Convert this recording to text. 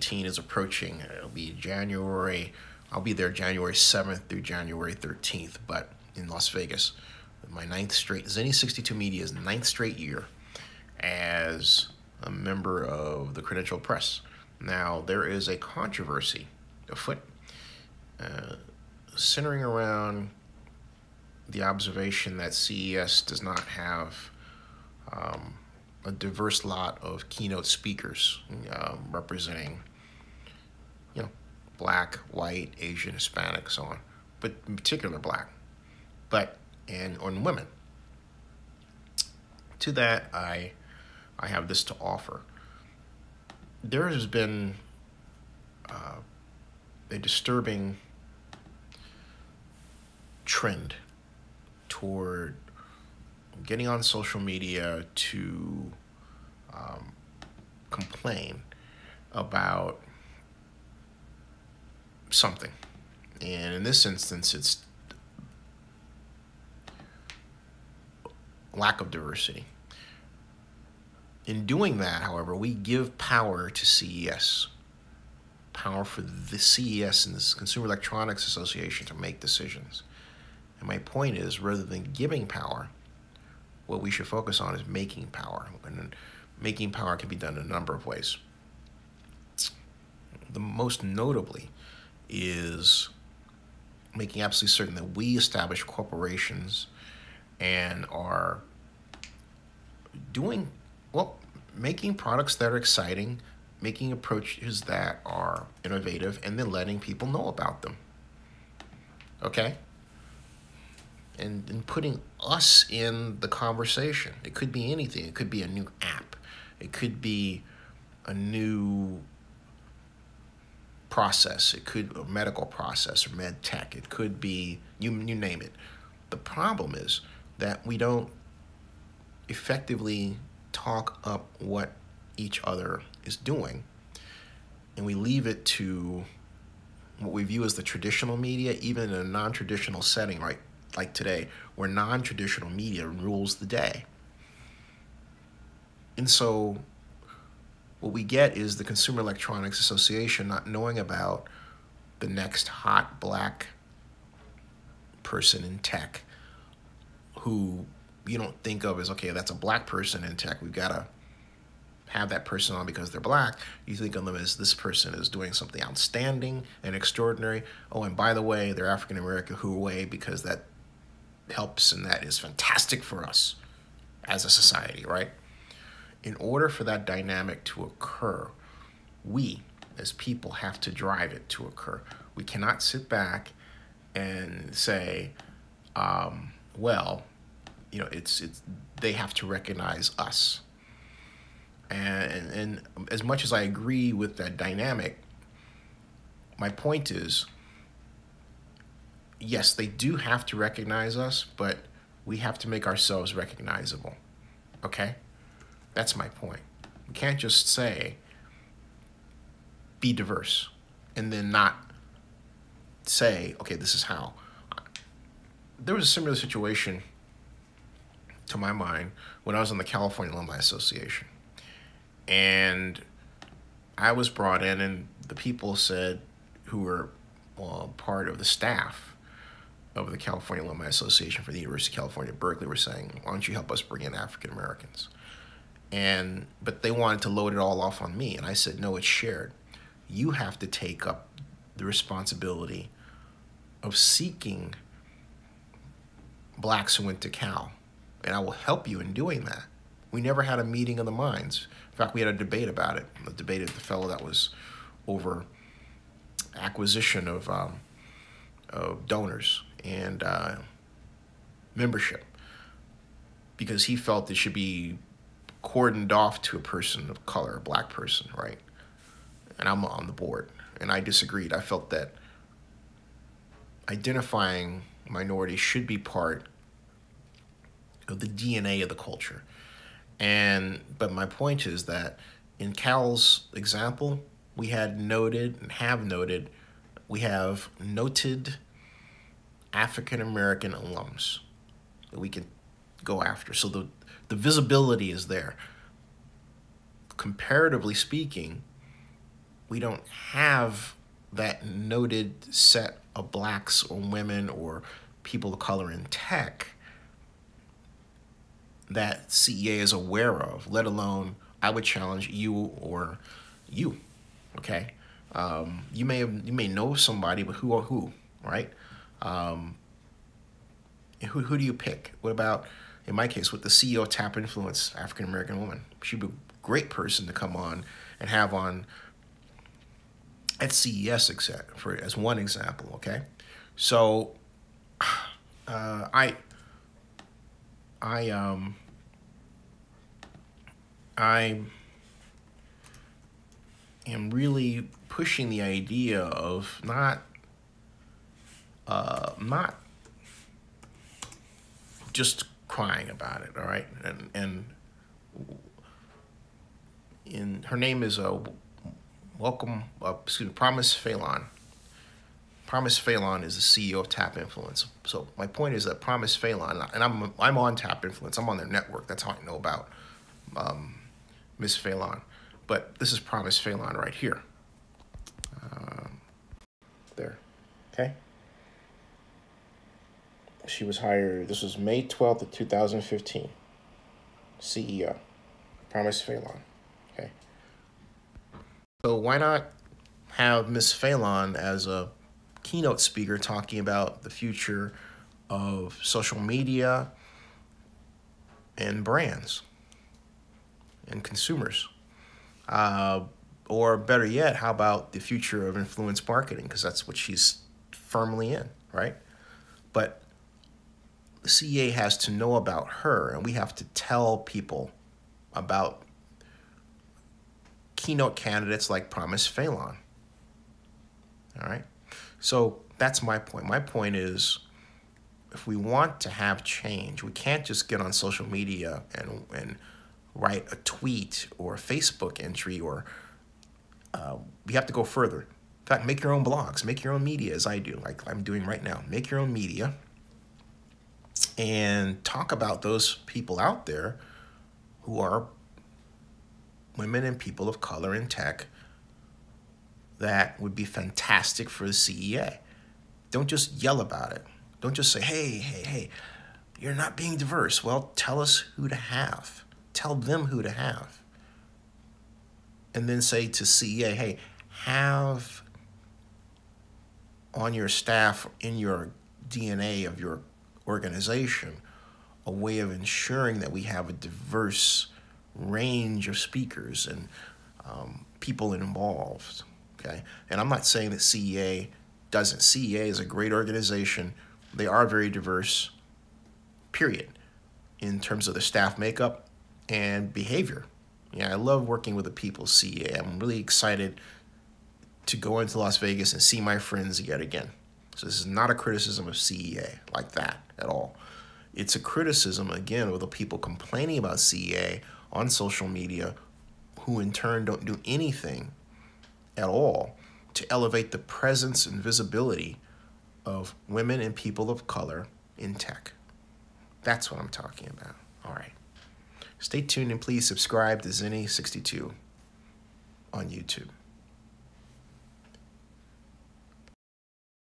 2018 is approaching. It'll be January. I'll be there January 7th through January 13th, but in Las Vegas. My ninth straight, Zenny 62 Media's ninth straight year as a member of the Credential Press. Now, there is a controversy afoot centering around the observation that CES does not have a diverse lot of keynote speakers representing, black, white, Asian, Hispanic, so on, but in particular black, and on women. To that, I have this to offer. There has been a disturbing trend toward getting on social media to complain about something. And in this instance, it's lack of diversity. In doing that, however, we give power to CES, power for the CES and the Consumer Electronics Association to make decisions. And my point is, rather than giving power, what we should focus on is making power. And making power can be done in a number of ways. The most notably is making absolutely certain that we establish corporations and are doing, making products that are exciting, making approaches that are innovative, and then letting people know about them. Okay? And putting us in the conversation. It could be anything. It could be a new app. It could be a new process. It could be a medical process or med tech. It could be, you name it. The problem is that we don't effectively talk up what each other is doing, and we leave it to what we view as the traditional media, even in a non-traditional setting, right? Like today, where non-traditional media rules the day. And so what we get is the Consumer Electronics Association not knowing about the next hot black person in tech who you don't think of as, okay, that's a black person in tech. We've got to have that person on because they're black. You think of them as this person is doing something outstanding and extraordinary. Oh, and by the way, they're African American, hooray, because that helps and that is fantastic for us as a society, right? In order for that dynamic to occur, we as people have to drive it to occur. We cannot sit back and say, it's they have to recognize us. And as much as I agree with that dynamic, my point is, yes, they do have to recognize us, but we have to make ourselves recognizable, okay? That's my point. We can't just say, be diverse, and then not say, okay, this is how. There was a similar situation, to my mind, when I was on the California Alumni Association. And I was brought in, and the people said, who were part of the staff of the California Alumni Association for the University of California, Berkeley, were saying, why don't you help us bring in African Americans? But they wanted to load it all off on me, and I said, no, it's shared. You have to take up the responsibility of seeking blacks who went to Cal, and I will help you in doing that. We never had a meeting of the minds. In fact, we had a debate about it. I debated the fellow that was over acquisition of donors and membership, because he felt it should be cordoned off to a person of color, a black person, right? And I'm on the board, and I disagreed. I felt that identifying minorities should be part of the DNA of the culture. But my point is that in Cal's example, we had noted and have noted, we have noted African-American alums that we can go after. So the visibility is there. Comparatively speaking, we don't have that noted set of blacks or women or people of color in tech that CEA is aware of, let alone I would challenge you or you, okay? You may know somebody, but who or who, right? Who do you pick? What about, in my case, with the CEO of Tap Influence, African American woman? She'd be a great person to come on and have on at CES, as one example, okay? So, I am really pushing the idea of not just crying about it, all right? And her name is Promise Phelan. Promise Phelan is the CEO of Tap Influence. So my point is that Promise Phelan, and I'm on Tap Influence. I'm on their network. That's how I know about Miss Phelan. But this is Promise Phelan right here. There, okay? She was hired, this was May 12th of 2015. CEO, Promise Phelan, okay? So why not have Miss Phelan as a keynote speaker talking about the future of social media and brands and consumers? Or better yet, how about the future of influence marketing? Because that's what she's firmly in, right? But the CEA has to know about her, and we have to tell people about keynote candidates like Promise Phelan. All right? So that's my point. My point is, if we want to have change, we can't just get on social media and write a tweet or a Facebook entry, or we have to go further. In fact, make your own blogs, make your own media, as I do, like I'm doing right now. Make your own media and talk about those people out there who are women and people of color in tech that would be fantastic for the CEA. Don't just yell about it. Don't just say, hey, you're not being diverse. Well, tell us who to have. Tell them who to have. And then say to CEA, hey, have on your staff, in your DNA of your organization, a way of ensuring that we have a diverse range of speakers and people involved, okay? And I'm not saying that CEA doesn't. CEA is a great organization. They are very diverse, period, in terms of their staff makeup and behavior. Yeah, I love working with the people CEA. I'm really excited to go into Las Vegas and see my friends yet again. So this is not a criticism of CEA like that at all. It's a criticism, again, of the people complaining about CEA on social media, who in turn don't do anything at all to elevate the presence and visibility of women and people of color in tech. That's what I'm talking about. All right. Stay tuned and please subscribe to Zinni62 on YouTube.